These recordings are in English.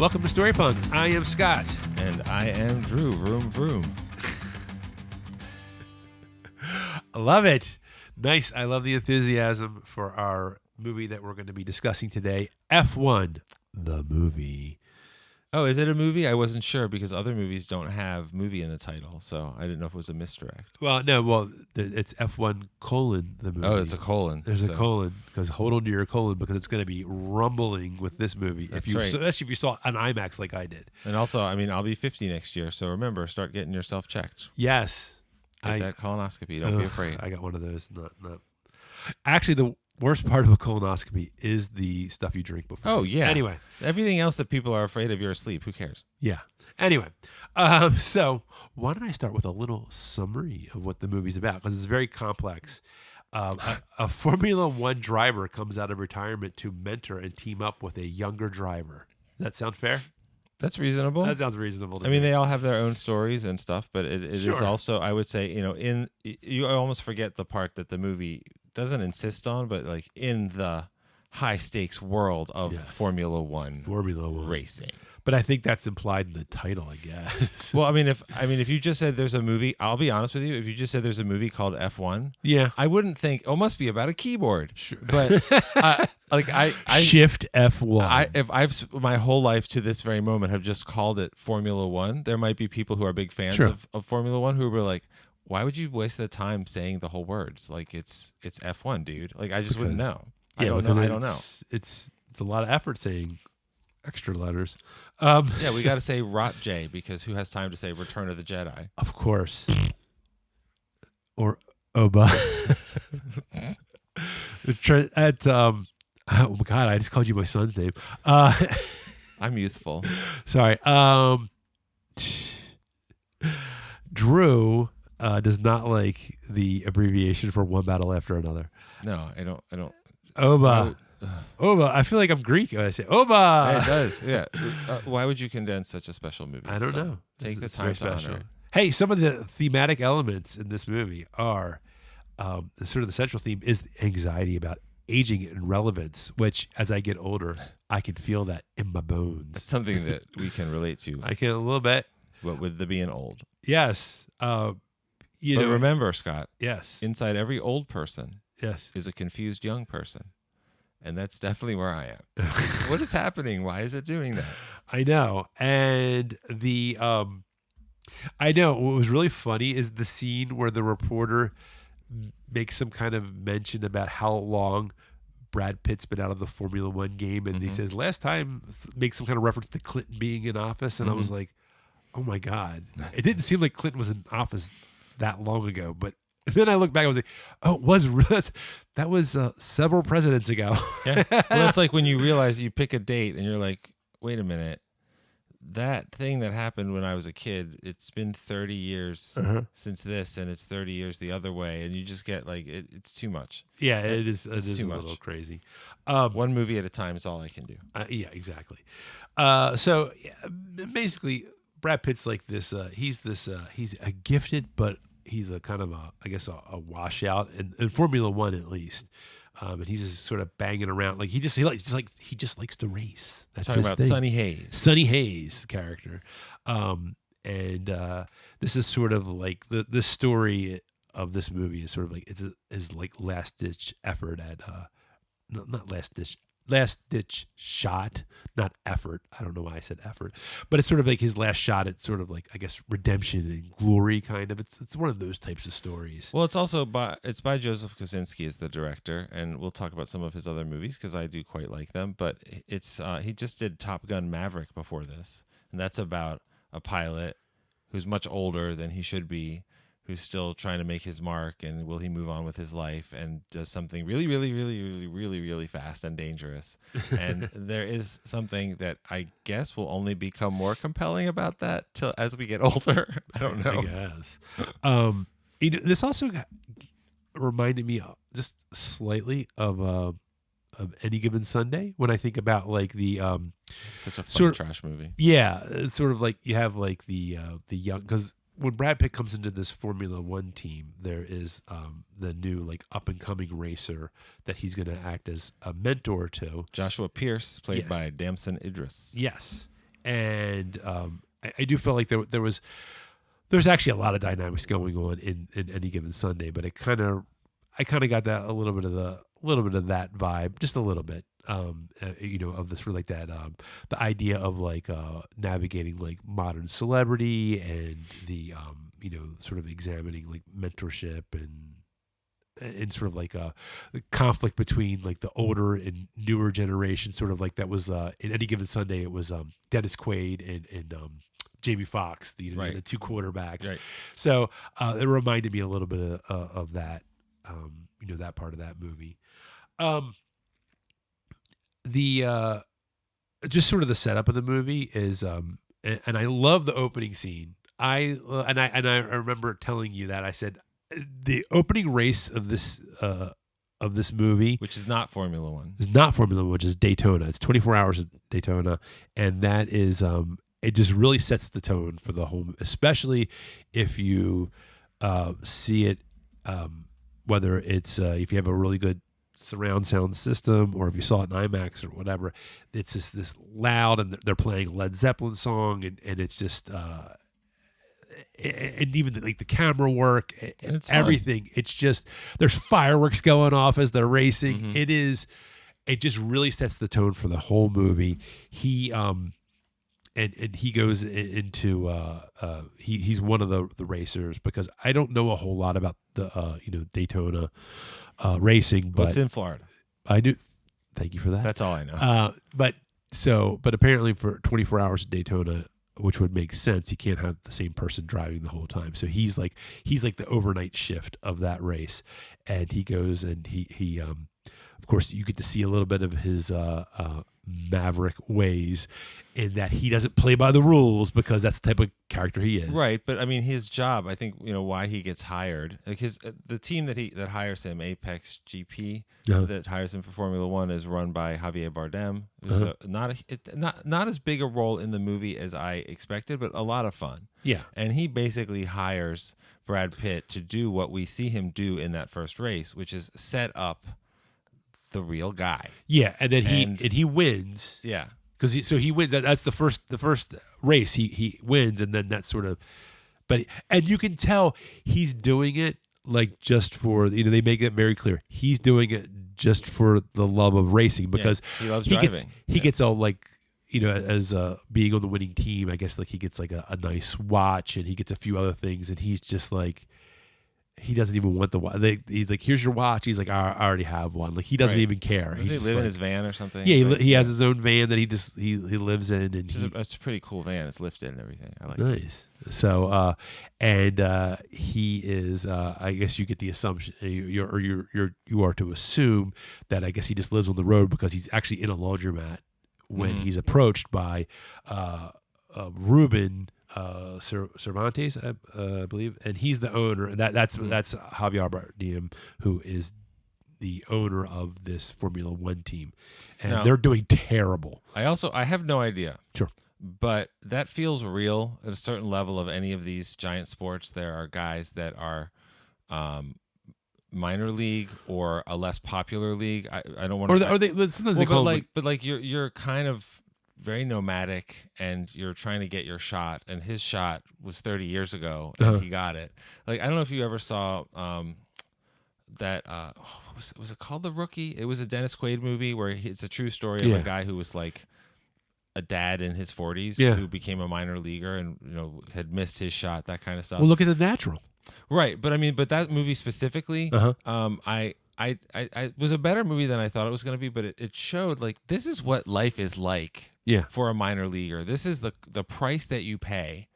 Welcome to Story Punk. I am Scott. And I am Drew. Vroom, vroom. I love it. Nice. I love the enthusiasm for our movie that we're going to be discussing today, F1, the movie. Oh, is it a movie? I wasn't sure because other movies don't have movie in the title, so I didn't know if it was a misdirect. Well, no, it's F1 : the movie. Oh, it's a colon. There's a colon, because hold on to your colon, because it's going to be rumbling with this movie. That's if you, right. Especially if you saw an IMAX like I did. And also, I mean, I'll be 50 next year, so remember, start getting yourself checked. Yes. Get that colonoscopy. Don't be afraid. I got one of those. Not. Actually, the worst part of a colonoscopy is the stuff you drink before. Oh, yeah. Anyway. Everything else that people are afraid of, you're asleep. Who cares? Yeah. Anyway, so why don't I start with a little summary of what the movie's about? Because it's very complex. A Formula One driver comes out of retirement to mentor and team up with a younger driver. Does that sound fair? That's reasonable. That sounds reasonable to me. I mean, they all have their own stories and stuff, but it is Sure. also, I would say, you almost forget the part that the movie doesn't insist on, but like in the high stakes world of Formula One racing. But I think that's implied in the title, I guess. Well, I mean, if you just said there's a movie, I'll be honest with you. If you just said there's a movie called F1, yeah, I wouldn't think, oh, it must be about a keyboard. Sure. But I Shift F1. If I've my whole life to this very moment have just called it Formula One, there might be people who are big fans of Formula One who were like, why would you waste the time saying the whole words? Like it's F1, dude. Like I just wouldn't know. Yeah, I don't know. It's a lot of effort saying extra letters. Yeah, we got to say Rot J because who has time to say Return of the Jedi? Of course. Or Oba. Oh my God, I just called you my son's name. I'm youthful. Sorry. Drew does not like the abbreviation for one battle after another. No, I don't. Oba. Oba. I feel like I'm Greek when I say Oba. It does. Yeah. Why would you condense such a special movie? I don't know. Take the time to honor it. Hey, some of the thematic elements in this movie are the central theme is anxiety about aging and relevance, which as I get older, I can feel that in my bones. It's something that we can relate to. I can a little bit. What with the being old. Yes. But remember, Scott. Yes. Inside every old person yes. is a confused young person. And that's definitely where I am. What is happening? Why is it doing that? I know. And I know what was really funny is the scene where the reporter makes some kind of mention about how long Brad Pitt's been out of the Formula One game. And he says, last time, makes some kind of reference to Clinton being in office. And I was like, oh my God. It didn't seem like Clinton was in office that long ago. But then I look back, I was like, oh, that was several presidents ago. Yeah. Well, it's like when you realize you pick a date and you're like, wait a minute. That thing that happened when I was a kid, it's been 30 years since this, and it's 30 years the other way, and you just get like, it's too much. Yeah, it is too a much. little crazy. One movie at a time is all I can do. Yeah, exactly. Basically, Brad Pitt's like this. He's a gifted, but he's a kind of a washout in Formula One at least. And he's just sort of banging around like he just likes to race. That's Talking his about thing. Sonny Hayes character, and this is sort of like the story of this movie is sort of like is like last ditch effort at not last ditch shot, not effort. I don't know why I said effort, but it's sort of like his last shot at sort of like, I guess, redemption and glory kind of. It's one of those types of stories. Well, it's also by Joseph Kosinski as the director, and we'll talk about some of his other movies because I do quite like them. But it's he just did Top Gun Maverick before this, and that's about a pilot who's much older than he should be, who's still trying to make his mark, and will he move on with his life, and does something really, really, really, really, really, really fast and dangerous. And there is something that I guess will only become more compelling about that as we get older. I don't know. I guess. This also reminded me just slightly of Any Given Sunday when I think about like the such a fun trash movie. Yeah, it's sort of like you have like the young, because when Brad Pitt comes into this Formula One team, there is the new like up and coming racer that he's going to act as a mentor to. Joshua Pierce, played by Damson Idris. Yes, and I do feel like there's actually a lot of dynamics going on in Any Given Sunday, but I kind of got that a little bit of that vibe, just a little bit, of this like that, the idea of like navigating like modern celebrity and the sort of examining like mentorship and sort of like the conflict between like the older and newer generation, sort of like that was in Any Given Sunday. It was Dennis Quaid and Jamie Foxx, Right. the two quarterbacks. Right. So it reminded me a little bit of that, that part of that movie. The just sort of the setup of the movie is, and I love the opening scene. I remember telling you that I said the opening race of this movie, Which is not Formula One. is not Formula One, which is Daytona. It's 24 hours of Daytona, and that is it just really sets the tone for the whole, especially if you see it, whether it's if you have a really good surround sound system or if you saw it in IMAX or whatever. It's just this loud, and they're playing Led Zeppelin song, and it's just and even like the camera work and it's fun. everything. It's just, there's fireworks going off as they're racing. Mhm. It just really sets the tone for the whole movie. He and he goes into he's one of the racers, because I don't know a whole lot about the Daytona racing, But but it's in Florida. I do. Thank you for that. That's all I know. But apparently for 24 hours of Daytona, which would make sense, you can't have the same person driving the whole time. So he's like the overnight shift of that race, and he goes and he of course you get to see a little bit of his Maverick ways, in that he doesn't play by the rules, because that's the type of character he is. Right, but I mean, his job, I think, why he gets hired, like the team that hires him, Apex GP, that hires him for Formula One, is run by Javier Bardem. Who's not as big a role in the movie as I expected, but a lot of fun. Yeah. And he basically hires Brad Pitt to do what we see him do in that first race, which is set up the real guy. Yeah, and then he wins. Yeah. Because he wins. That's the first race. He wins, and then that's sort of, and you can tell he's doing it like just for, they make it very clear he's doing it just for the love of racing, because he loves driving. He gets all like, as being on the winning team, I guess, like he gets like a nice watch, and he gets a few other things, and he's just like, he doesn't even want the watch. He's like, here's your watch. He's like, I already have one. Like, he doesn't even care. Does he live in his van or something? Yeah, he has his own van that he lives in, and it's a pretty cool van. It's lifted and everything. I like it. Nice. So, he is. I guess you get the assumption, you are to assume that I guess he just lives on the road, because he's actually in a laundromat when he's approached by Ruben Cervantes, I believe, and he's the owner. That's Javier Bardem, who is the owner of this Formula One team, and they're doing terrible. I have no idea. Sure. But that feels real at a certain level of any of these giant sports. There are guys that are minor league or a less popular league. I don't want to. Or they sometimes they call but you're kind of very nomadic, and you're trying to get your shot, and his shot was 30 years ago, and he got it. Like, I don't know if you ever saw that was it called The Rookie? It was a Dennis Quaid movie where it's a true story of a guy who was like a dad in his 40s who became a minor leaguer and had missed his shot, that kind of stuff. Well, look at The Natural. Right, but I mean, that movie specifically, I was a better movie than I thought it was going to be, but it showed like this is what life is like for a minor leaguer. This is the price that you pay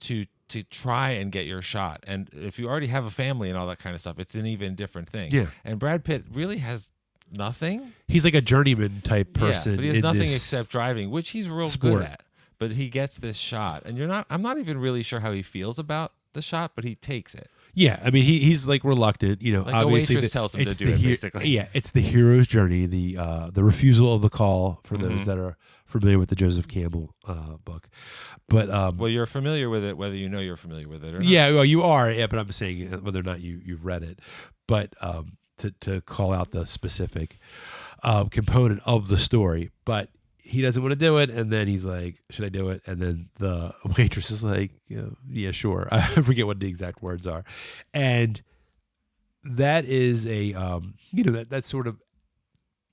to try and get your shot. And if you already have a family and all that kind of stuff, it's an even different thing. Yeah. And Brad Pitt really has nothing. He's like a journeyman type person. Yeah, but he has nothing except driving, which he's real good at. But he gets this shot, and I'm not even really sure how he feels about the shot, but he takes it. Yeah, I mean he's like reluctant, like obviously a waitress tells him to do it, basically. Yeah, it's the hero's journey, the refusal of the call for those that are familiar with the Joseph Campbell book. But well, you're familiar with it, whether you're familiar with it or not. Yeah, well, you are. Yeah, but I'm saying whether or not you've read it. But to call out the specific component of the story, but he doesn't want to do it, and then he's like, "Should I do it?" And then the waitress is like, "Yeah, sure." I forget what the exact words are, and that is a that's sort of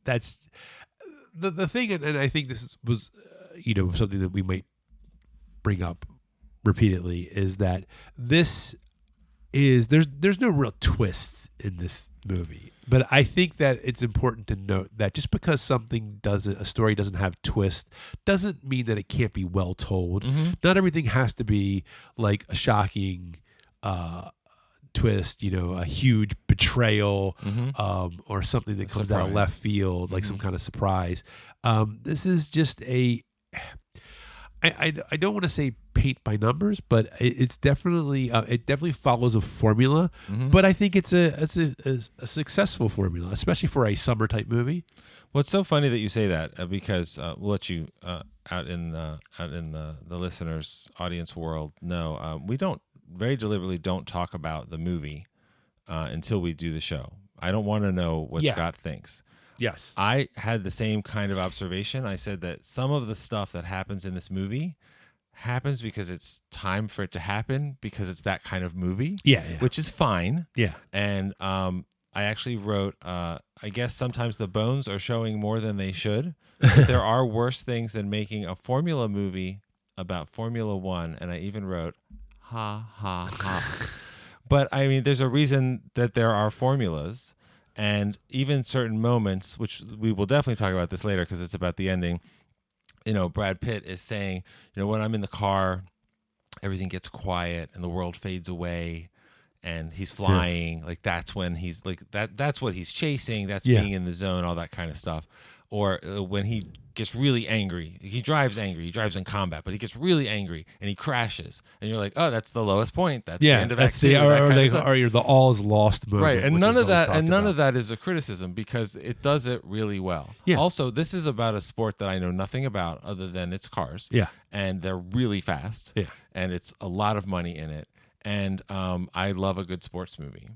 that's the thing, and I think this was something that we might bring up repeatedly is that there's no real twists in this movie, but I think that it's important to note that just because a story doesn't have twist doesn't mean that it can't be well told. Mm-hmm. Not everything has to be like a shocking twist, a huge betrayal, or something that comes out of left field, like some kind of surprise. This is just I don't want to say paint by numbers, but it's definitely it definitely follows a formula. But I think it's a successful formula, especially for a summer type movie. Well, it's so funny that you say that because we'll let you out in the listeners' audience world know we very deliberately don't talk about the movie until we do the show. I don't want to know what Scott thinks. Yes. I had the same kind of observation. I said that some of the stuff that happens in this movie happens because it's time for it to happen because it's that kind of movie. Yeah. Which is fine. Yeah. And I actually wrote, I guess sometimes the bones are showing more than they should. But there are worse things than making a formula movie about Formula One. And I even wrote, ha, ha, ha. But I mean, there's a reason that there are formulas. And even certain moments, which we will definitely talk about this later because it's about the ending, Brad Pitt is saying, when I'm in the car, everything gets quiet and the world fades away and he's flying. Like that's when he's like, that's what he's chasing. That's being in the zone, all that kind of stuff. Or when he gets really angry, he drives in combat, but he gets really angry and he crashes. And you're like, oh, that's the lowest point. That's the end of Act 2. Or you're the all is lost moment. Right. And none of that is a criticism because it does it really well. Yeah. Also, this is about a sport that I know nothing about other than it's cars. Yeah. And they're really fast. Yeah. And it's a lot of money in it. And I love a good sports movie.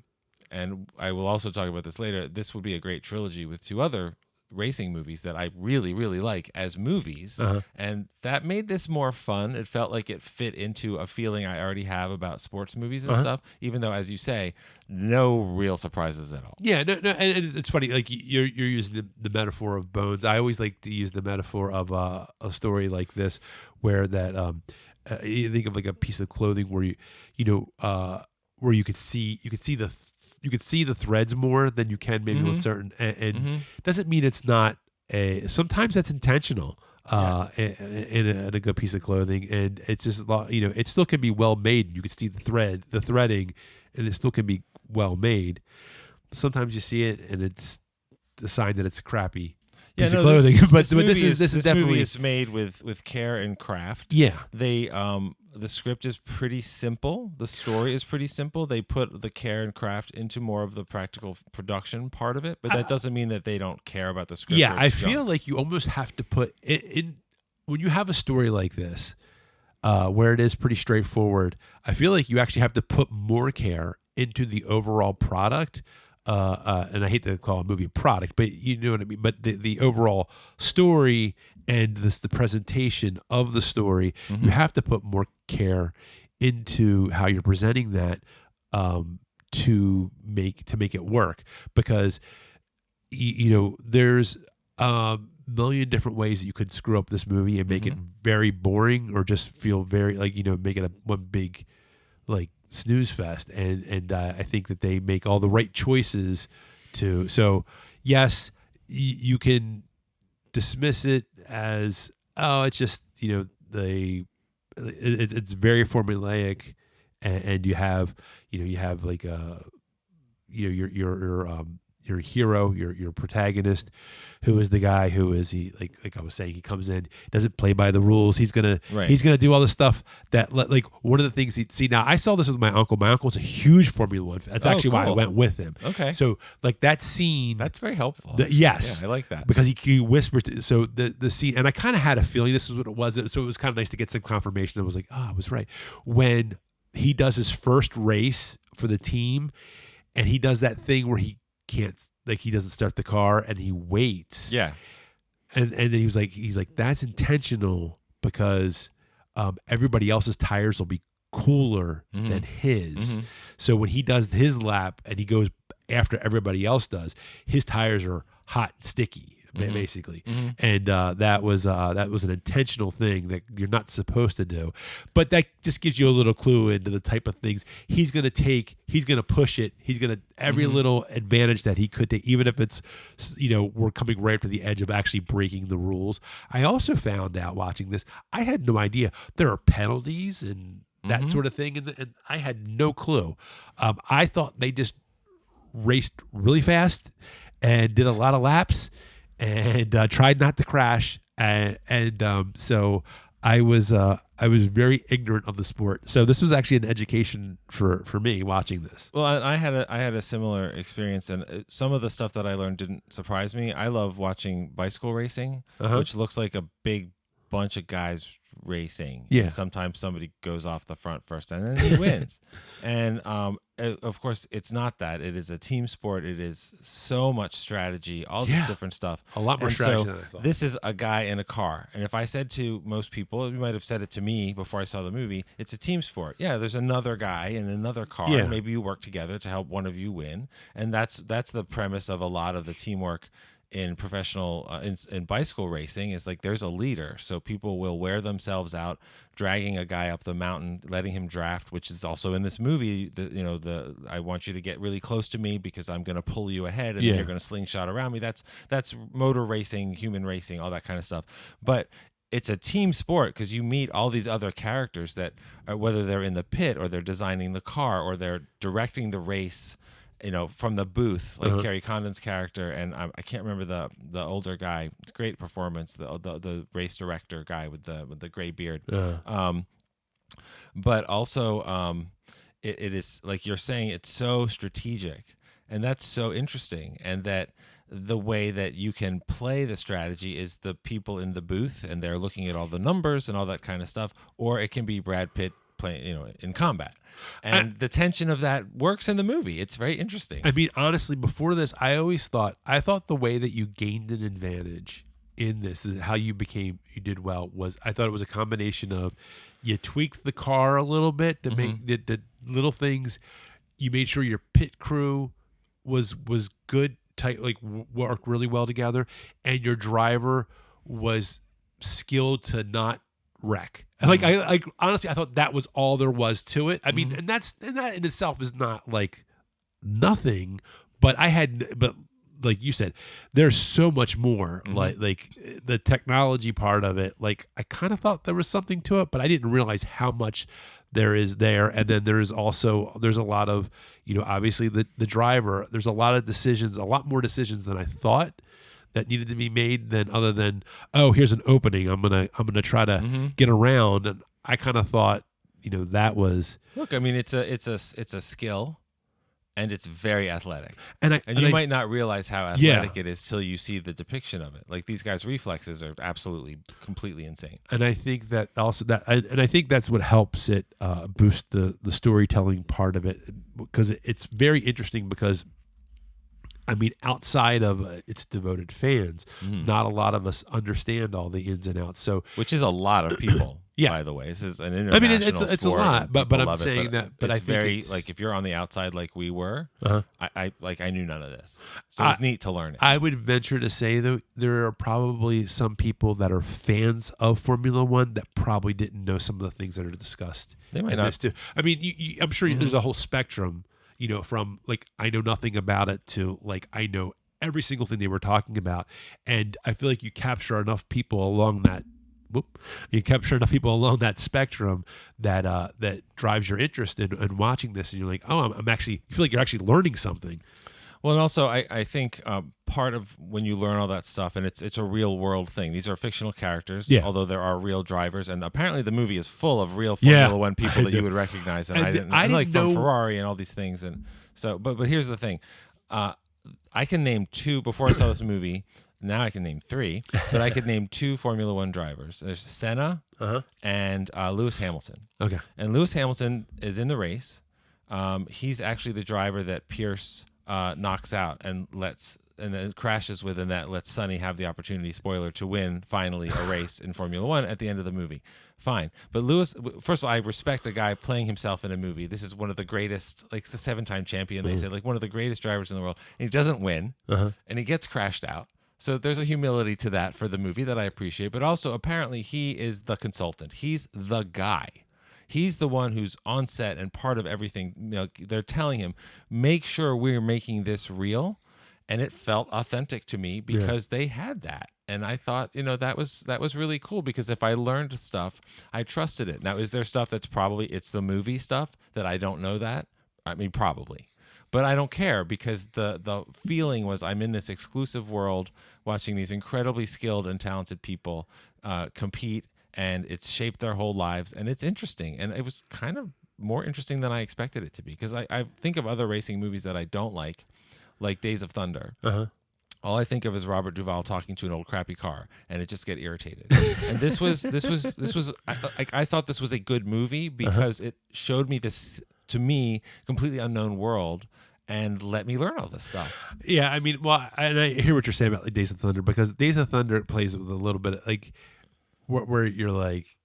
And I will also talk about this later. This would be a great trilogy with two other racing movies that I really, really like as movies. And that made this more fun. It felt like it fit into a feeling I already have about sports movies and stuff, even though, as you say, no real surprises at all. Yeah, no, and it's funny, like you're using the metaphor of bones. I always like to use the metaphor of a story like this where that you think of like a piece of clothing where where you could see the threads more than you can maybe with certain, and doesn't mean it's not sometimes that's intentional in a good piece of clothing, and it's just it still can be well made. You can see the threading, and it still can be well made. Sometimes you see it, and it's the sign that it's a crappy piece of clothing. This definitely movie is made with care and craft. Yeah, they the script is pretty simple. The story is pretty simple. They put the care and craft into more of the practical production part of it, but that doesn't mean that they don't care about the script. Yeah, I feel like you almost have to put it in when you have a story like this, where it is pretty straightforward. I feel like you actually have to put more care into the overall product. And I hate to call a movie a product, but you know what I mean. But the overall story and the presentation of the story, you have to put more care into how you're presenting that to make it work, because there's a million different ways that you could screw up this movie and make it very boring, or just feel very make it one big snooze fest, and I think that they make all the right choices so yes, you can dismiss it as it's just it's very formulaic, and you have like your hero, your protagonist, who is the guy who is like I was saying, he comes in, doesn't play by the rules. He's gonna do all the stuff that one of the things he'd see. Now I saw this with my uncle. My uncle's a huge Formula One fan. That's actually why I went with him. Okay. So that scene, that's very helpful. Yes, yeah, I like that because he whispered. So the scene, and I kind of had a feeling this is what it was. So it was kind of nice to get some confirmation. I was like, I was right when he does his first race for the team, and he does that thing where he can't, he doesn't start the car and he waits. Yeah. and then he's like, that's intentional because everybody else's tires will be cooler than his. So when he does his lap and he goes after everybody else does, his tires are hot and sticky, basically. And that was an intentional thing that you're not supposed to do. But that just gives you a little clue into the type of things he's going to take. He's going to push it. He's going to every little advantage that he could take, even if it's, we're coming right up to the edge of actually breaking the rules. I also found out watching this, I had no idea there are penalties and that sort of thing, and I had no clue. I thought they just raced really fast and did a lot of laps and tried not to crash, and so I was very ignorant of the sport. So this was actually an education for me watching this. Well, I had a similar experience, and some of the stuff that I learned didn't surprise me. I love watching bicycle racing, which looks like a big bunch of guys racing. Yeah. And sometimes somebody goes off the front first and then he wins. And of course, it's not that. It is a team sport. It is so much strategy, all this different stuff. A lot more strategy than I thought. This is a guy in a car. And if I said to most people, you might have said it to me before I saw the movie, it's a team sport. Yeah, there's another guy in another car. Yeah. Maybe you work together to help one of you win. And that's the premise of a lot of the teamwork in professional in bicycle racing. Is like there's a leader, so people will wear themselves out dragging a guy up the mountain, letting him draft, which is also in this movie. I want you to get really close to me because I'm going to pull you ahead, and then you're going to slingshot around me. That's motor racing, human racing, all that kind of stuff. But it's a team sport because you meet all these other characters that whether they're in the pit or they're designing the car or they're directing the race, from the booth, like Kerry Condon's character, and I can't remember the older guy. Great performance, the race director guy with the gray beard. But also, it is like you're saying, it's so strategic, and that's so interesting, and that the way that you can play the strategy is the people in the booth, and they're looking at all the numbers and all that kind of stuff, or it can be Brad Pitt playing, in combat. And the tension of that works in the movie. It's very interesting. I mean, honestly, before this, I thought the way that you gained an advantage in this, how you did well, was I thought it was a combination of you tweaked the car a little bit to make the little things. You made sure your pit crew was good, tight, like worked really well together, and your driver was skilled to not wreck. Like I honestly, I thought that was all there was to it. I mean, and that in itself is not like nothing, but like you said, there's so much more. Like the technology part of it. Like I kind of thought there was something to it, but I didn't realize how much there is there. And then there's a lot of, obviously the driver. There's a lot more decisions than I thought that needed to be made other than, oh, here's an opening, I'm gonna try to get around. And I kind of thought, that was, look, I mean, it's a skill, and it's very athletic, and you might not realize how athletic it is till you see the depiction of it. Like these guys' reflexes are absolutely completely insane. And I think that also I think that's what helps it boost the storytelling part of it, because it's very interesting. Because I mean, outside of its devoted fans, not a lot of us understand all the ins and outs. So, which is a lot of people, by the way. This is an international. I mean, it's a lot, but I'm saying that. But I think it's like if you're on the outside, like we were, I knew none of this, so it's neat to learn it. I would venture to say though, there are probably some people that are fans of Formula One that probably didn't know some of the things that are discussed. They might not. Too. I mean, I'm sure there's a whole spectrum. From like I know nothing about it to like I know every single thing they were talking about, and I feel like you capture enough people along that. Spectrum that drives your interest in watching this, and you're like, oh, you feel like you're actually learning something. Well, and also I think part of when you learn all that stuff, and it's a real world thing. These are fictional characters, although there are real drivers, and apparently the movie is full of real Formula One people that you would recognize. And I didn't like from Ferrari and all these things. And so, but here's the thing, I can name two before I saw this movie. Now I can name three, but I could name two Formula One drivers. There's Senna and Lewis Hamilton. Okay, and Lewis Hamilton is in the race. He's actually the driver that Pierce knocks out and lets and then crashes with, and that lets Sonny have the opportunity, spoiler, to win finally a race in Formula One at the end of the movie. Fine. But Lewis, first of all, I respect a guy playing himself in a movie. This is one of the greatest, like the 7-time champion, they said, like one of the greatest drivers in the world. And he doesn't win, and he gets crashed out. So there's a humility to that for the movie that I appreciate. But also, apparently, he is the consultant. He's the guy. He's the one who's on set and part of everything. You know, they're telling him, make sure we're making this real. And it felt authentic to me because they had that. And I thought, that was really cool, because if I learned stuff, I trusted it. Now, is there stuff that's probably, it's the movie stuff that I don't know that? I mean, probably. But I don't care, because the feeling was I'm in this exclusive world watching these incredibly skilled and talented people compete, and it's shaped their whole lives. And it's interesting. And it was kind of more interesting than I expected it to be, because I think of other racing movies that I don't like Days of Thunder. All I think of is Robert Duvall talking to an old crappy car, and it just get irritated. And this was I thought this was a good movie because it showed me this, to me, completely unknown world and let me learn all this stuff. Yeah, I mean, well, and I hear what you're saying about like Days of Thunder, because Days of Thunder plays with a little bit of, like where you're like,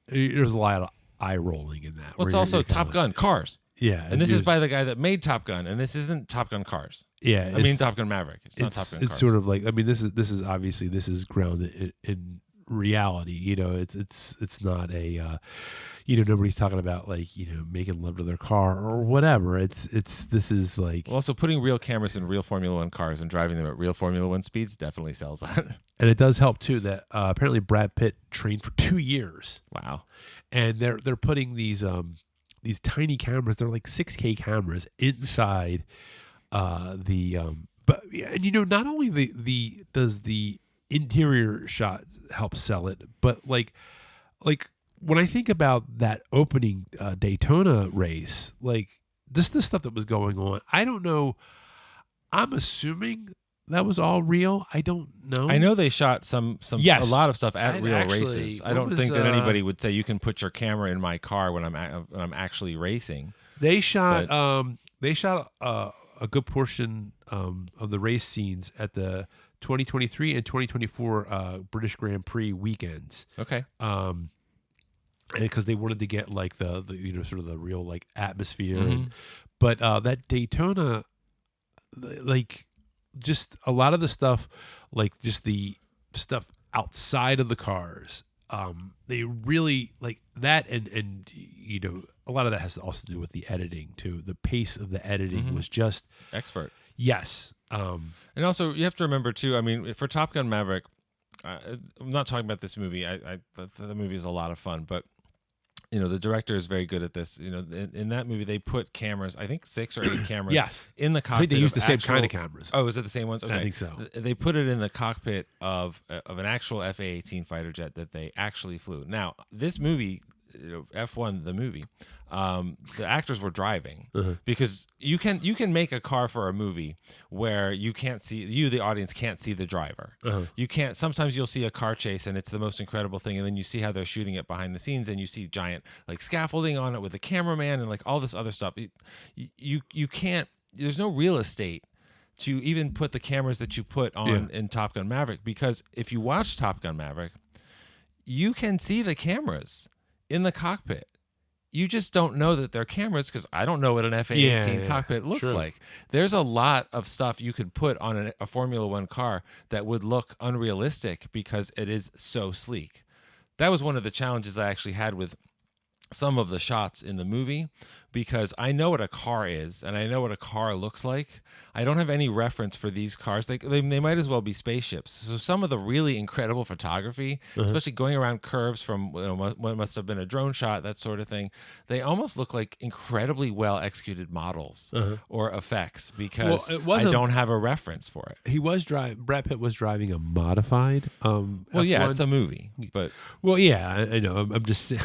there's a lot of eye rolling in that. Well, it's also Top Gun, cars. Yeah, and this is by the guy that made Top Gun, and this isn't Top Gun Cars. Yeah, I mean Top Gun Maverick. It's not Top Gun Cars. It's sort of like, I mean, this is obviously, this is grounded in reality. It's not a nobody's talking about like making love to their car or whatever. This is like, well, also putting real cameras in real Formula One cars and driving them at real Formula One speeds definitely sells that. And it does help too that apparently Brad Pitt trained for 2 years. Wow. And they're putting these tiny cameras, they're like 6K cameras inside but not only does the interior shot help sell it, but like when I think about that opening Daytona race, like just the stuff that was going on, I don't know, I'm assuming that was all real. I don't know. I know they shot a lot of stuff at real races. I don't think that anybody would say you can put your camera in my car when I'm actually racing. They shot a good portion of the race scenes at the 2023 and 2024 British Grand Prix weekends. Okay. And because they wanted to get like the sort of the real like atmosphere, but that Daytona, like just a lot of the stuff, like just the stuff outside of the cars, they really like that, and a lot of that has to also do with the editing too. The pace of the editing was just expert. Yes. And also you have to remember too, I mean, for Top Gun Maverick, I'm not talking about this movie. The movie is a lot of fun, but the director is very good at this. In that movie, they put cameras, I think 6 or 8 cameras in the cockpit. I think they used the same kind of cameras. Oh, is it the same ones? Okay. I think so. They put it in the cockpit of an actual FA-18 fighter jet that they actually flew. Now, this movie, F1, the movie, the actors were driving because you can make a car for a movie where you can't see, the audience can't see the driver. You can't, sometimes you'll see a car chase and it's the most incredible thing, and then you see how they're shooting it behind the scenes and you see giant like scaffolding on it with the cameraman and like all this other stuff. You can't, there's no real estate to even put the cameras that you put on in Top Gun Maverick, because if you watch Top Gun Maverick, you can see the cameras in the cockpit. You just don't know that they're cameras, because I don't know what an FA-18 cockpit looks like. There's a lot of stuff you could put on a Formula One car that would look unrealistic because it is so sleek. That was one of the challenges I actually had with some of the shots in the movie, because I know what a car is and I know what a car looks like. I don't have any reference for these cars. They might as well be spaceships. So some of the really incredible photography, especially going around curves from what must have been a drone shot, that sort of thing, they almost look like incredibly well executed models or effects, because I don't have a reference for it. Brad Pitt was driving a modified well, yeah, it's a movie, but I know. I'm just saying.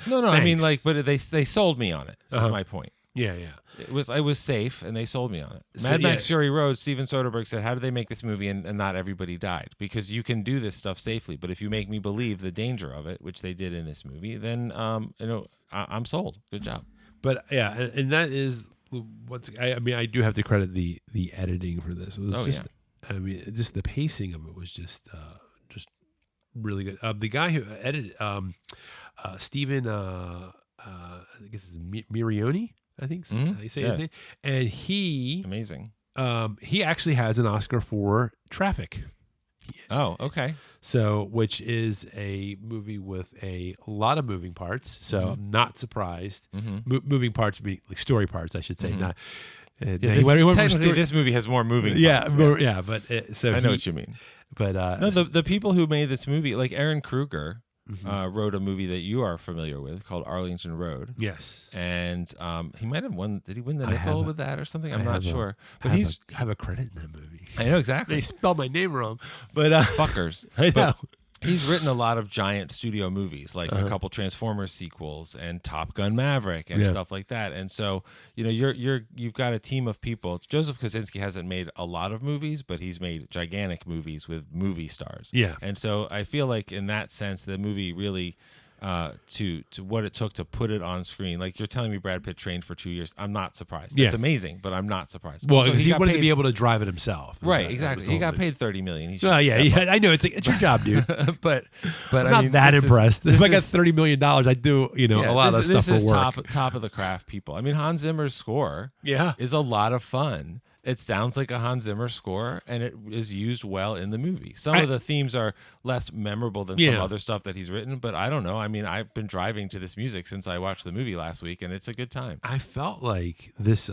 No, I mean, like, but they sold me on it. That's my point. Yeah. It was safe, and they sold me on it. Mad Max Fury Road, Steven Soderbergh said, how did they make this movie and not everybody died? Because you can do this stuff safely, but if you make me believe the danger of it, which they did in this movie, then I'm sold. Good job. But yeah, and that is once I mean, I do have to credit the editing for this. It was just, yeah. I mean, just the pacing of it was just really good. The guy who edited, Stephen, I guess it's Mirioni, I think you say his name, and he amazing. He actually has an Oscar for Traffic. Oh, okay. So, which is a movie with a lot of moving parts. So, I'm not surprised. Moving parts, meaning like story parts, I should say. Not. Technically, this movie has more moving parts. Yeah, but so I know what you mean. But no, the people who made this movie, like Aaron Kruger, wrote a movie that you are familiar with called Arlington Road. Yes, and he might have won. Did he win the Nickel with that or something? I'm not sure. But I have a credit in that movie. I know exactly. They spelled my name wrong, but fuckers. I know. He's written a lot of giant studio movies, like a couple Transformers sequels and Top Gun Maverick and stuff like that. And so, you've got a team of people. Joseph Kosinski hasn't made a lot of movies, but he's made gigantic movies with movie stars. Yeah. And so I feel like in that sense, the movie really to what it took to put it on screen. Like you're telling me Brad Pitt trained for 2 years. I'm not surprised. It's amazing, but I'm not surprised. Well, because he wanted to be able to drive it himself. Right, exactly. He got paid $30 million. I know. It's your job, dude. but I'm not that impressed. If I got $30 million, I'd do a lot of stuff for work. This is top of the craft people. I mean, Hans Zimmer's score is a lot of fun. It sounds like a Hans Zimmer score, and it is used well in the movie. Some of the themes are less memorable than some other stuff that he's written, but I don't know. I mean, I've been driving to this music since I watched the movie last week, and it's a good time. I felt like this,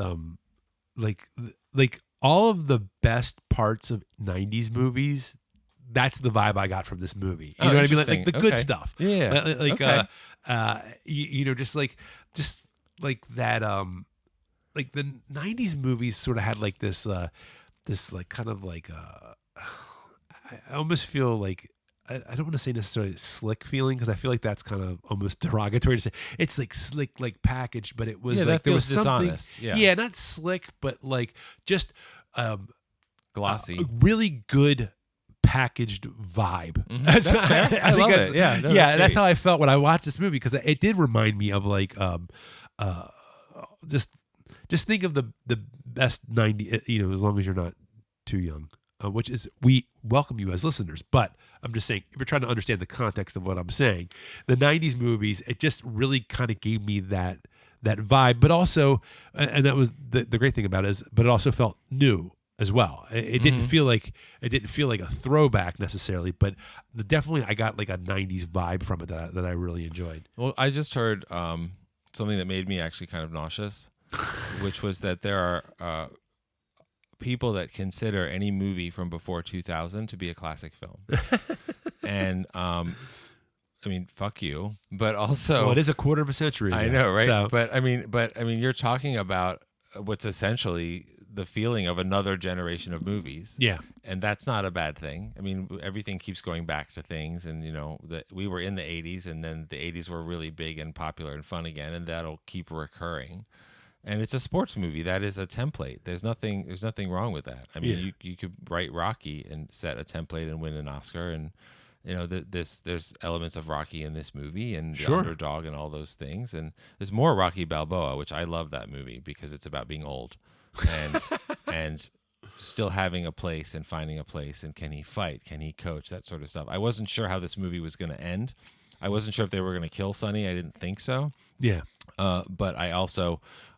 like all of the best parts of 90s movies, that's the vibe I got from this movie. You know what I mean? Like the good stuff. Yeah. Just like that, like the 90s movies sort of had like this like kind of like I almost feel like I don't want to say necessarily slick feeling, because I feel like that's kind of almost derogatory to say. It's like slick, like packaged, but it was like there was something dishonest. Not slick, but like just glossy, really good packaged vibe. That's fair. I love it. Yeah, that's how I felt when I watched this movie, because it did remind me of like just think of the best 90, as long as you're not too young, which is, we welcome you as listeners. But I'm just saying, if you're trying to understand the context of what I'm saying, the 90s movies, it just really kind of gave me that vibe. But also, and that was the great thing about it, but it also felt new as well. It didn't feel like a throwback necessarily, but definitely I got like a 90s vibe from it that I really enjoyed. Well, I just heard something that made me actually kind of nauseous. Which was that there are people that consider any movie from before 2000 to be a classic film. And I mean, fuck you. But also, it is a quarter of a century. I know, right? So. But I mean, you're talking about what's essentially the feeling of another generation of movies. Yeah. And that's not a bad thing. I mean, everything keeps going back to things, and we were in the 80s, and then the 80s were really big and popular and fun again, and that'll keep recurring. And it's a sports movie. That is a template. There's nothing wrong with that. I mean, you could write Rocky and set a template and win an Oscar. And there's elements of Rocky in this movie, and the underdog and all those things. And there's more Rocky Balboa, which I love that movie because it's about being old and still having a place and finding a place. And can he fight? Can he coach? That sort of stuff. I wasn't sure how this movie was going to end. I wasn't sure if they were going to kill Sonny. I didn't think so. Yeah. But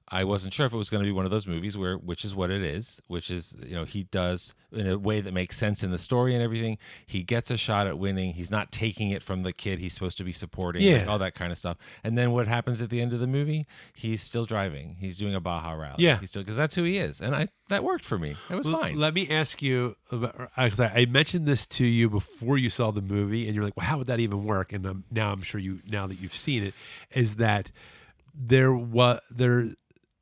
I wasn't sure if it was going to be one of those movies which is what it is, which is, he does in a way that makes sense in the story and everything. He gets a shot at winning. He's not taking it from the kid he's supposed to be supporting, like all that kind of stuff. And then what happens at the end of the movie? He's still driving. He's doing a Baja rally. Yeah. Because that's who he is. And that worked for me. It was fine. Let me ask you, because I mentioned this to you before you saw the movie, and you're like, well, how would that even work? And now I'm sure now that you've seen it, is that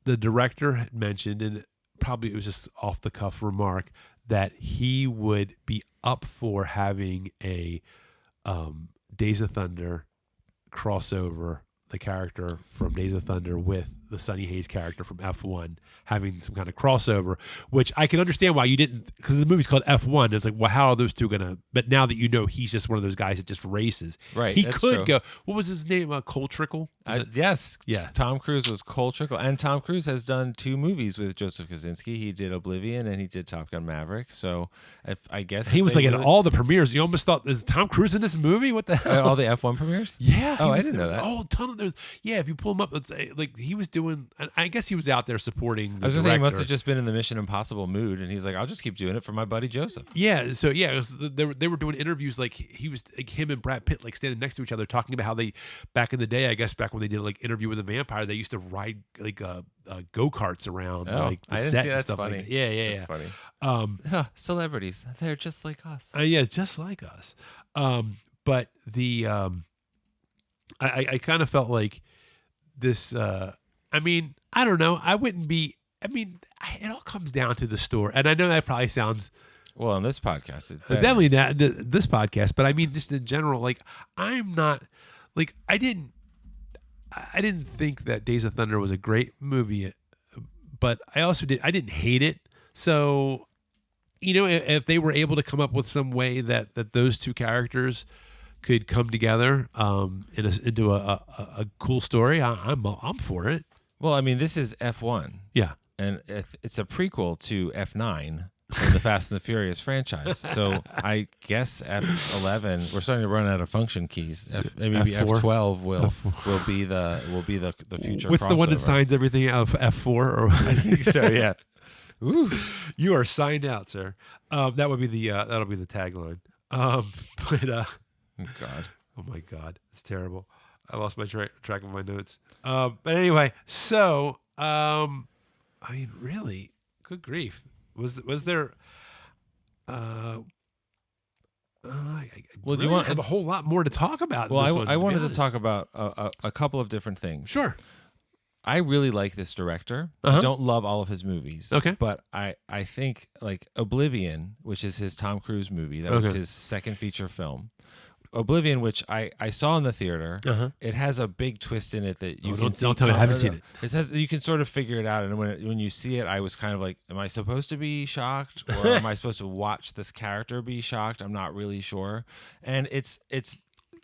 the director had mentioned, and probably it was just off the cuff remark, that he would be up for having a Days of Thunder crossover, the character from Days of Thunder with the Sonny Hayes character from F1 having some kind of crossover, which I can understand why you didn't, because the movie's called F1. It's like, well, how are those two gonna? But now that you know he's just one of those guys that just races, Right, He that's could true. go. What was his name? Cole Trickle. Yes. Yeah. Tom Cruise was Cole Trickle. And Tom Cruise has done 2 movies with Joseph Kosinski. He did Oblivion and he did Top Gun Maverick. So I guess He if was they like in really- all the premieres. You almost thought, is Tom Cruise in this movie? What the hell? all the F1 premieres? Yeah. Oh, he I was didn't know there. that. Oh, ton of those. Yeah, if you pull him up, it's like he was doing. I guess he was out there supporting. The I was going to say he must director. have just been in the Mission Impossible mood. And he's like, I'll just keep doing it for my buddy Joseph. Yeah, so yeah, it was, they were doing interviews like he was like him and Brad Pitt like standing next to each other talking about how they back in the day, I guess back when they did like Interview with a Vampire, they used to ride like go karts around like the I didn't set see and that's stuff funny. like that. Yeah, That's funny. Celebrities, they're just like us. Yeah, just like us. But the I kind of felt like this. I mean, I don't know. I wouldn't be. I mean, it all comes down to the story, and I know that probably sounds. Well, on this podcast, it's Definitely not this podcast, but I mean, just in general, like I'm not, like I didn't think that Days of Thunder was a great movie, but I didn't hate it. So, you know, if they were able to come up with some way that those two characters could come together into a cool story, I'm for it. Well, I mean, this is F1. Yeah. And it's a prequel to F9 in the Fast and the Furious franchise. So I guess F11, we're starting to run out of function keys. Maybe F4? F12 will be the future. What's the one that crossover. signs everything out of F4? Or I think so, yeah. Ooh. You are signed out, sir. That would be that'll be the tagline. But Oh, God. oh my God, it's terrible. I lost my track of my notes. But anyway, so I mean, really, good grief. Was there? I Well, do you really want- have a whole lot more to talk about? in Well, this one, I be wanted to honest. talk about a couple of different things. Sure. I really like this director. Uh-huh. I don't love all of his movies. Okay. But I think like Oblivion, which is his Tom Cruise movie, that was Okay. his second feature film. Oblivion, which I saw in the theater, Uh-huh. it has a big twist in it that you Oh, can don't see tell me I haven't seen it. It says you can sort of figure it out, and when you see it, I was kind of like, am I supposed to be shocked, or am I supposed to watch this character be shocked? I'm not really sure. And it's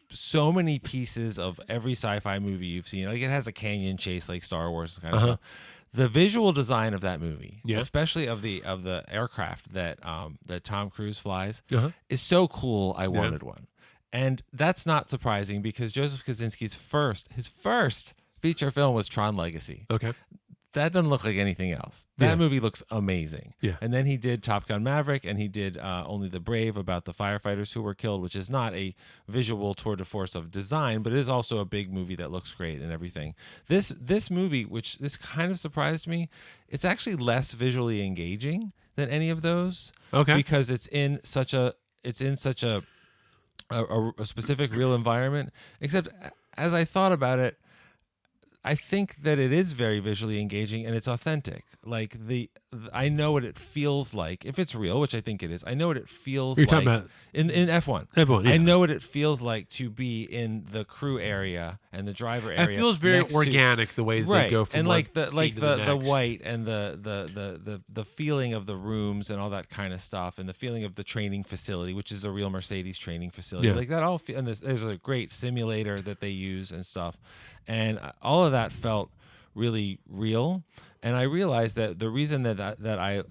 so many pieces of every sci-fi movie you've seen. Like it has a canyon chase, like Star Wars kind of Uh-huh. stuff. The visual design of that movie, Yeah. especially of the aircraft that Tom Cruise flies, Uh-huh. is so cool. I wanted one. And that's not surprising because Joseph Kosinski's his first feature film was Tron Legacy. Okay. That doesn't look like anything else. That Yeah. movie looks amazing. Yeah. And then he did Top Gun Maverick, and he did Only the Brave about the firefighters who were killed, which is not a visual tour de force of design, but it is also a big movie that looks great and everything. This movie, which this kind of surprised me, it's actually less visually engaging than any of those. Okay. Because it's in such a specific real environment. Except as I thought about it, I think that it is very visually engaging and it's authentic. Like I know what it feels like if it's real, which I think it is. I know what it feels You're like talking about in F1. F1, yeah. I know what it feels like to be in the crew area and the driver area. It feels very next to- organic the way that right. they go from and one like the scene to the next. white and the feeling of the rooms and all that kind of stuff, and the feeling of the training facility, which is a real Mercedes training facility. Yeah. Like that all and there's a great simulator that they use and stuff, and all of that felt really real. And I realized that the reason that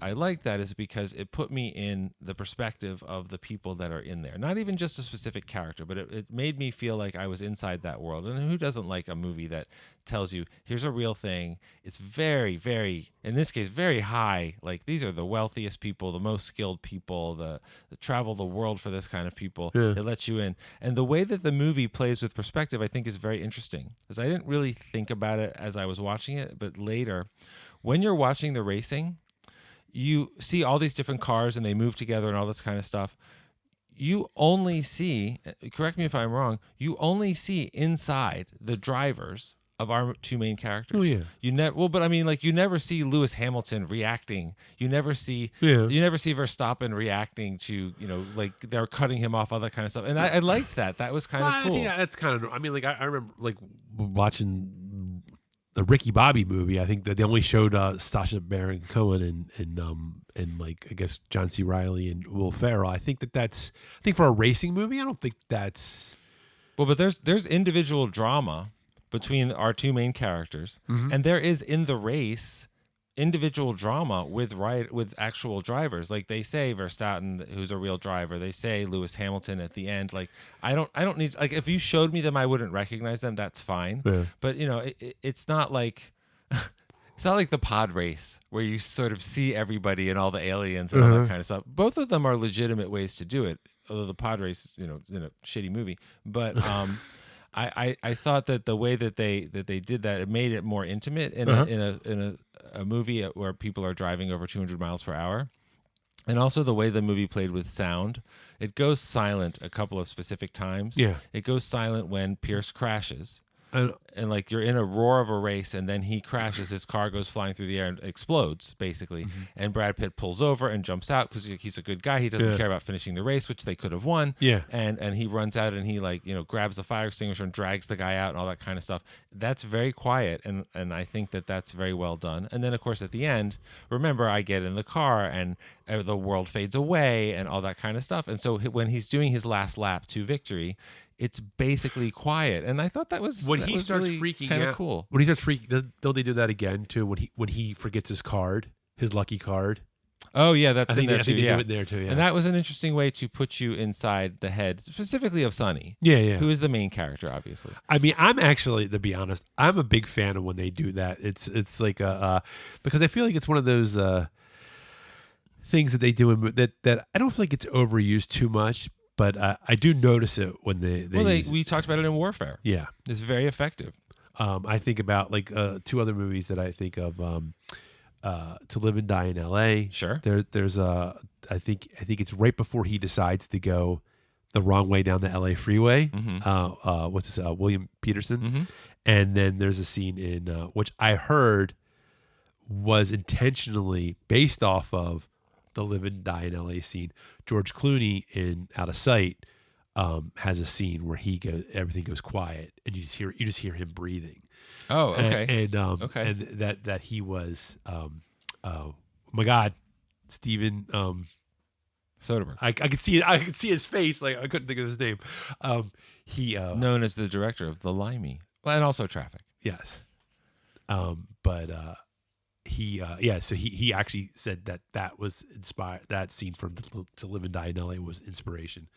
I liked that is because it put me in the perspective of the people that are in there. Not even just a specific character, but it made me feel like I was inside that world. And who doesn't like a movie that tells you, here's a real thing. It's very, very, in this case, very high. Like these are the wealthiest people, the most skilled people, the travel the world for this kind of people. Yeah. It lets you in. And the way that the movie plays with perspective, I think is very interesting. Because I didn't really think about it as I was watching it, but later, when you're watching the racing, you see all these different cars and they move together and all this kind of stuff. You only see, correct me if I'm wrong, you only see inside the drivers of our two main characters. Oh, yeah. You never but I mean like you never see Lewis Hamilton reacting. You never see Yeah. you never see Verstappen reacting to, like they're cutting him off, all that kind of stuff. And I liked that. That was kind Well, of cool. I think that's kind of. I mean, like I remember like watching the Ricky Bobby movie. I think that they only showed Sacha Baron Cohen and like I guess John C. Reilly and Will Ferrell. I think for a racing movie, I don't think that's Well, but there's individual drama between our two main characters, and there is in the race individual drama with actual drivers. Like they say Verstappen, who's a real driver. They say Lewis Hamilton at the end. Like I don't need, like, if you showed me them, I wouldn't recognize them. That's fine. Yeah. But it's not like it's not like the pod race where you sort of see everybody and all the aliens and all that kind of stuff. Both of them are legitimate ways to do it. Although the pod race, in a shitty movie, but I thought that the way that they did that, it made it more intimate in a movie where people are driving over 200 miles per hour. And also the way the movie played with sound. It goes silent a couple of specific times. Yeah. It goes silent when Pierce crashes. And like you're in a roar of a race, and then he crashes. His car goes flying through the air and explodes, basically. And Brad Pitt pulls over and jumps out because he's a good guy. He doesn't care about finishing the race, which they could have won. Yeah. And he runs out and he grabs the fire extinguisher and drags the guy out and all that kind of stuff. That's very quiet, and I think that that's very well done. And then of course at the end, remember, I get in the car and the world fades away and all that kind of stuff. And so when he's doing his last lap to victory, it's basically quiet, and I thought that was when he starts really freaking kind out. of cool. When he starts freaking, don't they do that again too? When he forgets his card, his lucky card. Oh yeah, that's in there I too. think they Yeah, do it there too. Yeah, and that was an interesting way to put you inside the head, specifically of Sonny. Yeah. Who is the main character, obviously. I mean, I'm actually, to be honest, I'm a big fan of when they do that. It's like because I feel like it's one of those things that they do that I don't feel like it's overused too much. But I do notice it when they we talked about it in Warfare. Yeah, it's very effective. I think about like two other movies that I think of. To Live and Die in L.A. Sure. There's I think it's right before he decides to go the wrong way down the L.A. freeway. What's this? William Peterson. And then there's a scene in which I heard was intentionally based off of the Live and Die in L.A. scene. George Clooney in Out of Sight has a scene where everything goes quiet, and you just hear him breathing. Oh, okay. And that he was oh my God, Steven Soderbergh. I could see his face, like I couldn't think of his name. He known as the director of The Limey, and also Traffic. Yes. So he actually said that was inspired. That scene from To Live and Die in L.A. was inspiration.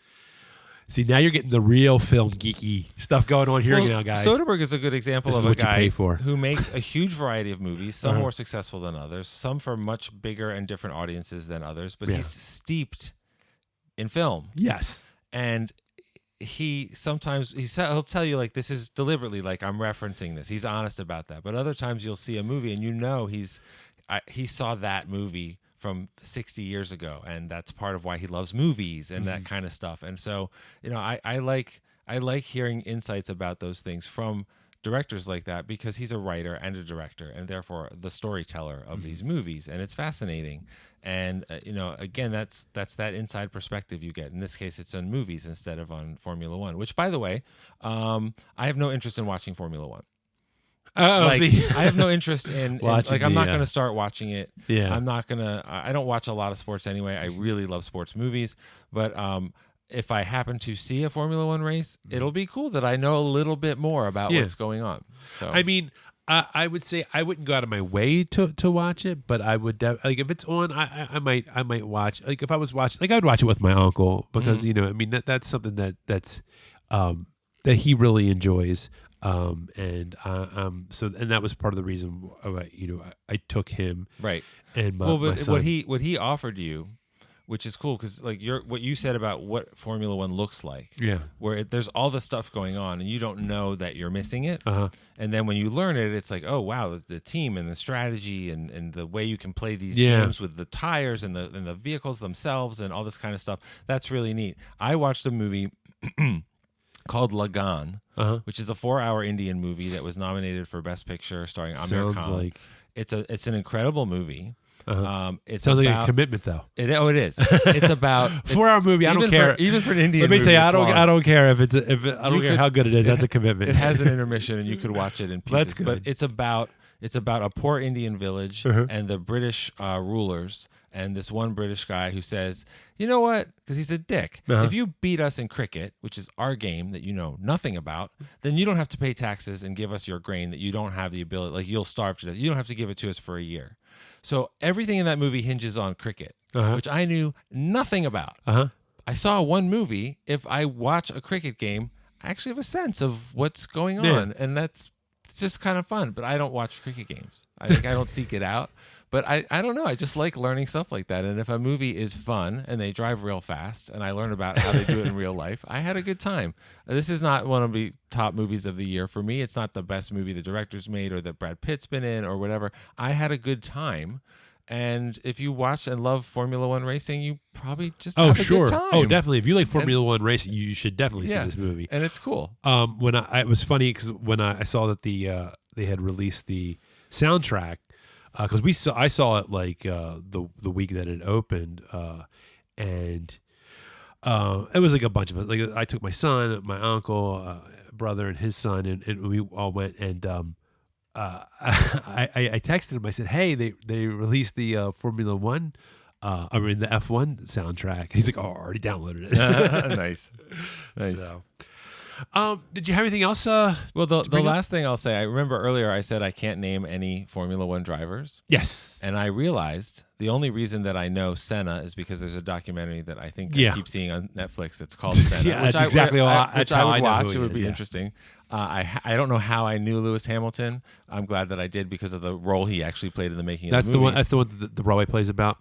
See, now you're getting the real film geeky stuff going on here now, guys. Soderbergh is a good example This of is a what you guy pay for. who makes a huge variety of movies, some more successful than others, some for much bigger and different audiences than others, but he's steeped in film. Yes. And he'll tell you, like, this is deliberately, like, I'm referencing this. He's honest about that. But other times you'll see a movie and he saw that movie from 60 years ago, and that's part of why he loves movies and that kind of stuff. And so, I like hearing insights about those things from directors like that, because he's a writer and a director and therefore the storyteller of these movies, and it's fascinating. And again, that's that inside perspective you get. In this case, it's on movies instead of on Formula One, which, by the way, I have no interest in watching Formula One. I have no interest in I'm not going to start watching it. Yeah. I don't watch a lot of sports anyway. I really love sports movies, but if I happen to see a Formula One race, it'll be cool that I know a little bit more about what's going on. So I mean, I would say I wouldn't go out of my way to watch it, but I would like if it's on, I might watch. Like if I was watching, like I'd watch it with my uncle because that's something that's that he really enjoys. And that was part of the reason I took him. Right. And but son. what he offered you, which is cool, because like what you said about what Formula One looks like, where there's all the stuff going on and you don't know that you're missing it, and then when you learn it, it's like, oh wow, the team and the strategy and the way you can play these games with the tires and the vehicles themselves and all this kind of stuff. That's really neat. I watched a movie called Lagan, which is a 4-hour Indian movie that was nominated for Best Picture, starring Amir Khan. Like It's an incredible movie. It sounds like a commitment, though. It is. It's about 4-hour movie. I don't care. Even for an Indian Let me tell you, movie, I don't care I don't care how good it is. That's a commitment. It has an intermission, and you could watch it in pieces. That's good. But it's about a poor Indian village and the British rulers, and this one British guy who says, you know what? Because he's a dick. If you beat us in cricket, which is our game that you know nothing about, then you don't have to pay taxes and give us your grain that you don't have the ability. Like, you'll starve to death. You don't have to give it to us for a year. So everything in that movie hinges on cricket, which I knew nothing about. I saw one movie. If I watch a cricket game, I actually have a sense of what's going on, and it's just kind of fun. But I don't watch cricket games. I don't seek it out. But I don't know. I just like learning stuff like that. And if a movie is fun and they drive real fast and I learn about how they do it in real life, I had a good time. This is not one of the top movies of the year for me. It's not the best movie the director's made or that Brad Pitt's been in or whatever. I had a good time. And if you watch and love Formula One racing, you probably just have a good time. Oh, definitely. If you like Formula One racing, you should definitely see this movie. And it's cool. When it was funny because when I saw that they had released the soundtrack, because I saw it like the week that it opened, and it was like a bunch of us. Like, I took my son, my uncle, brother, and his son, and we all went. And I texted him. I said, "Hey, they released the Formula One, the F1 soundtrack." He's like, "Oh, I already downloaded it." Nice. So, did you have anything else? Well, the last thing I'll say, I remember earlier I said I can't name any Formula One drivers. Yes. And I realized the only reason that I know Senna is because there's a documentary that I think I keep seeing on Netflix that's called Senna. That's exactly how I would watch. It would be interesting. I don't know how I knew Lewis Hamilton. I'm glad that I did because of the role he actually played in the making of the movie. That's the one that the Broadway plays about.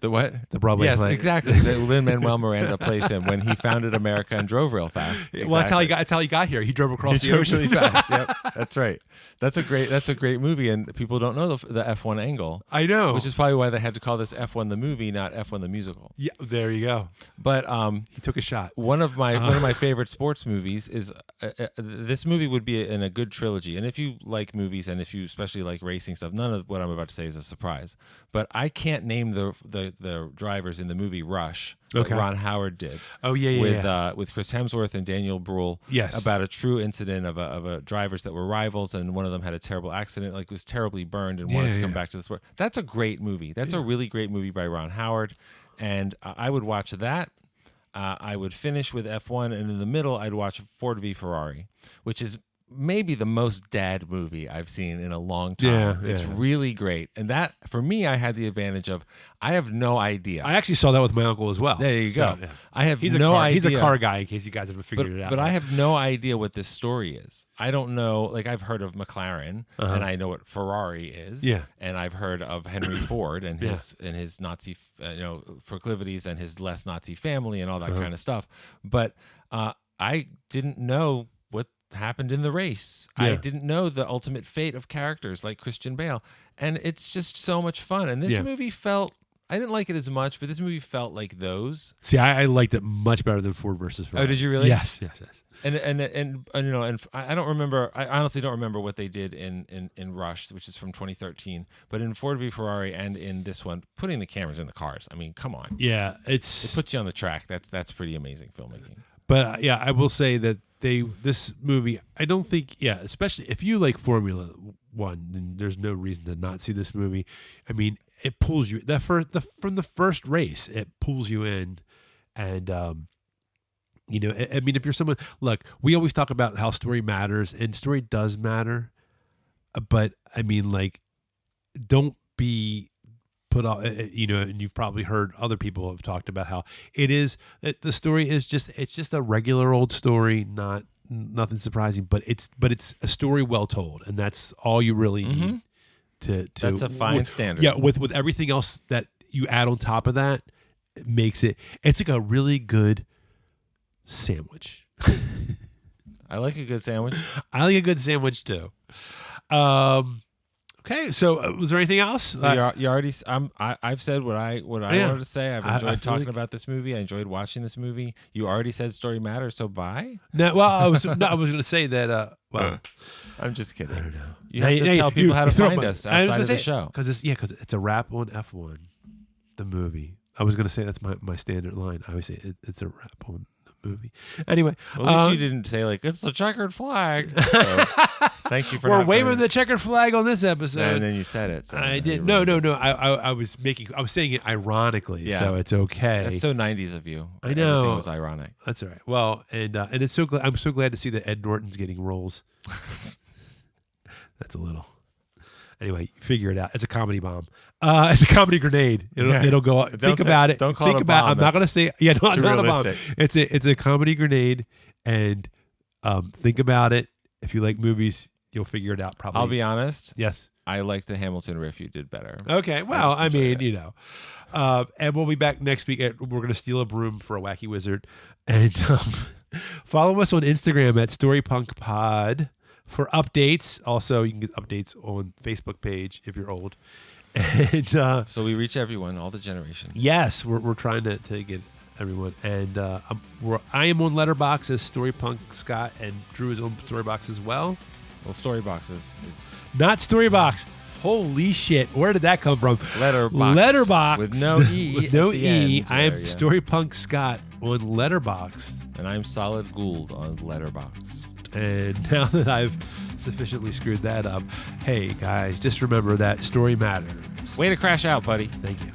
The what? The Broadway play. Yes, exactly. Lin-Manuel Miranda plays him when he founded America and drove real fast. Exactly. Well, that's how he got here. He drove across the ocean really fast. Yep, that's right. That's a great movie, and people don't know the F1 angle. I know, which is probably why they had to call this F1 the movie, not F1 the musical. Yeah, there you go. But he took a shot. One of my favorite sports movies is this movie would be in a good trilogy. And if you like movies and if you especially like racing stuff, none of what I'm about to say is a surprise. But I can't name the drivers in the movie Rush. Like Ron Howard did. Oh yeah, with Chris Hemsworth and Daniel Bruhl. Yes, about a true incident of a drivers that were rivals, and one of them had a terrible accident, like was terribly burned and wanted to come back to the sport. That's a great movie. That's a really great movie by Ron Howard, and I would watch that. I would finish with F1, and in the middle, I'd watch Ford v Ferrari, which is maybe the most dad movie I've seen in a long time. It's really great. And that, for me, I had the advantage of, I have no idea. I actually saw that with my uncle as well. There you go. Yeah. I have no idea. He's a car guy, in case you guys haven't figured it out. But I have no idea what this story is. I don't know. Like, I've heard of McLaren, and I know what Ferrari is. Yeah. And I've heard of Henry Ford and his Nazi proclivities and his less Nazi family and all that kind of stuff. But I didn't know what happened in the race. I didn't know the ultimate fate of characters like Christian Bale, and it's just so much fun. And this movie felt, I didn't like it as much, but this movie felt like those. See, I liked it much better than Ford versus Ferrari. Oh, did you really? Yes. And I don't remember. I honestly don't remember what they did in Rush, which is from 2013. But in Ford v Ferrari and in this one, putting the cameras in the cars. I mean, come on. Yeah, it puts you on the track. That's pretty amazing filmmaking. But I will say that this movie, I don't think, especially if you like Formula One, then there's no reason to not see this movie. I mean, it pulls you from the first race, it pulls you in, and I mean, if you're someone, look, we always talk about how story matters, and story does matter, but I mean, like, don't be put off, and you've probably heard other people have talked about how the story is just a regular old story, nothing surprising, but it's a story well told, and that's all you really need to that's a fine standard. Yeah, with everything else that you add on top of that, it makes it's like a really good sandwich. I like a good sandwich. I like a good sandwich too. Okay, so was there anything else? You already. I've said what I wanted to say. I've enjoyed talking about this movie. I enjoyed watching this movie. You already said story matters, so bye. No, well, I was going to say that. Well, I'm just kidding. I don't know. You have to tell people how to find us outside of the show. Because it's a wrap on F1, the movie. I was going to say that's my standard line. I always say it's a wrap on the movie. Anyway. Well, at least you didn't say, like, it's a checkered flag. So, thank you for We're waving the checkered flag on this episode. And then you said it. So I did. No. I was saying it ironically, so it's okay. That's so 90s of you. I know. Everything was ironic. That's all right. Well, and it's so I'm so glad to see that Ed Norton's getting roles. That's a little. Anyway, figure it out. It's a comedy bomb. It's a comedy grenade. It'll go. Think about it. Don't call it a bomb. I'm not going to say. Yeah, not a bomb. realistic. It's a comedy grenade, and think about it. If you like movies, you'll figure it out. Probably. I'll be honest. Yes. I like the Hamilton riff. You did better. Okay. Well, I mean, and we'll be back next week. We're going to steal a broom for a wacky wizard, and follow us on Instagram at StoryPunkPod for updates. Also, you can get updates on Facebook page if you're old. And so we reach everyone, all the generations. Yes, we're trying to get everyone. And I am on Letterboxd as Storypunk Scott, and Drew is on Storybox as well. Well, Storybox is not Storybox. Holy shit! Where did that come from? Letterboxd with no e. With no e. End, I am Storypunk Scott on Letterboxd, and I'm Solid Gould on Letterboxd. And now that I've sufficiently screwed that up, hey guys, just remember that story matters. Way to crash out, buddy. Thank you.